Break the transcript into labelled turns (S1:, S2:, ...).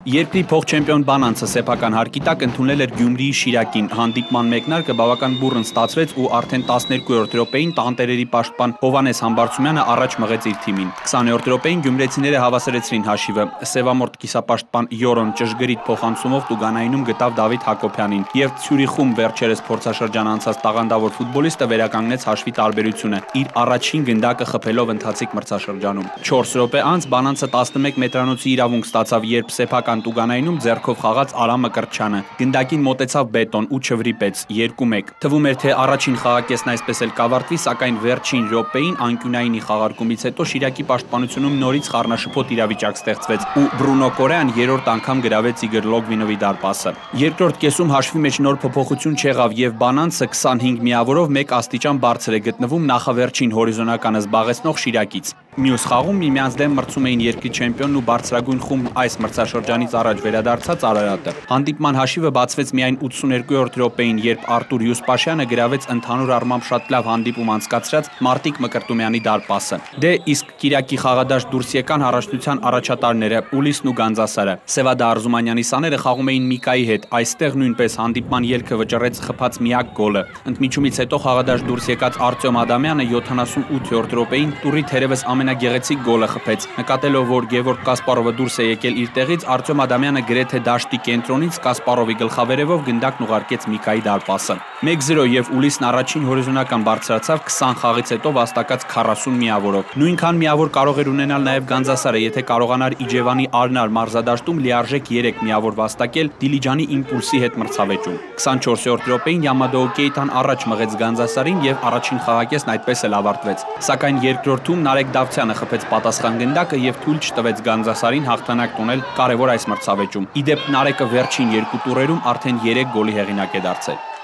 S1: Երկրի փոխչեմպիոն Բանանցը սեփական հարկի տակ ընդունել էր Գյումրիի Շիրակին։ Հանդիպման մեկնարկը բավական բուռն ստացվեց ու արդեն 12-րդ րոպեին տանտերերի պաշտպան Հովհաննես Համբարձումյանը առաջ մղեց իր թիմին։ 20-րդ րոպեին գյումրեցիները հավասարեցրին հաշիվը։ Սևամորթ կիսապաշտպան Յորոն ճշգրիտ փոխանցումով Տուգանայինում գտավ Դավիթ Հակոբյանին եւ Ցյուրիխում վերջերս փորձաշրջան անցած տաղանդավոր ֆուտբոլիստը վերականգնեց հաշվի տարբերությունը, իր առաջին գնդակը խփելով ընթացիկ մրցաշրջանում։ 4 րոպե անց Բանանցը 11 մետրանոցի իրավունք ստացավ, երբ սեփական Տուգանայինում ձեռքով խաղաց Արամ Մկրտչյանը։ Գնդակին մոտեցավ Բետոն ու չվրիպեց 2-1։ Թվում էր, թե առաջին խաղակեսն այսպես էլ կավարտվի, սակայն վերջին րոպեին անկյունայինի խաղարկումից հետո Շիրակի պաշտպանությունում նորից խառնաշփոթ իրավիճակ ստեղծվեց ու Բրունո Կորեան երրորդ անգամ գրավեց Իգոր Լոգվինովի դարպասը։ Երկրորդ կեսում հաշվի մեջ նոր փոփոխություն չեղավ եւ Բանանցը 25 միավորով 1 աստիճան բարձր է գտնվում նախավերջին հորիզոնականը զբաղեցնող Շիրակից։ Մյուս խաղում միմյանց դեմ մրցում էին երկրի չեմպիոնն ու բարձրագույն խումբ այս մրցաշրջանից առաջ վերադարձած Արարատը։ Հանդիպման հաշիվը բացվեց միայն 82-րդ րոպեին, երբ Արտուր Յուսպաշյանը գրավեց ընդհանուր առմամբ շատ լավ հանդիպում անցկացրած Մարտիկ Մկրտումյանի դարպասը։ Դե իսկ Կիրակի խաղադաշտ դուրս եկան առաջնության առաջատարները Ուլիսն ու Գանձասարը։ Սևադա Արզումանյանի սաները խաղում էին Միկայի հետ, այստեղ նույնպես հանդիպման ելքը վճռեց խփած միակ գոլը։ Ընդմիջումից հետո խաղադաշտ դուրս եկած Արտյոմ Ադամյանը 78-րդ րոպեին տուրի թերևս ամենագեղեցիկ գոլը խփեց։ Նկատելով, որ Գևորգ Կասպարովը դուրս է եկել իր տեղից, Արտյոմ Ադամյանը գրեթե դաշտի կենտրոնից Կասպարովի գլխավերևով գնդակն ուղարկեց Միկայի դարպասը։ 1-0 եւ Ուլիսն առաջին հորիզոնական բարձրացավ 20 խաղից հետո վաստակած 40 միավորով։ Նույնքան միավոր կարող էր ունենալ նաեւ Գանձասարը, եթե կարողանար Իջևանի Արնար մարզադաշտում լիարժեք 3 միավոր վաստակել Դիլիջանի Իմպուլսի հետ մրցավեճում։ 24-րդ րոպեին Յամադո Կեյթան առաջ մղեց Գանձասարին եւ առաջին խաղակեսն այդպես էլ ավարտվեց։ Սակայն երկրորդում Նարեկ Դավթյանը խփեց պատասխան գնդակը եւ թույլ չտվեց Գանձասարին հաղթանակ տոնել կարևոր այս մրցավեճում։ Ի դեպ Նարեկը վերջին 2 տուրերում արդեն 3 գոլի հեղինակ է դարձել։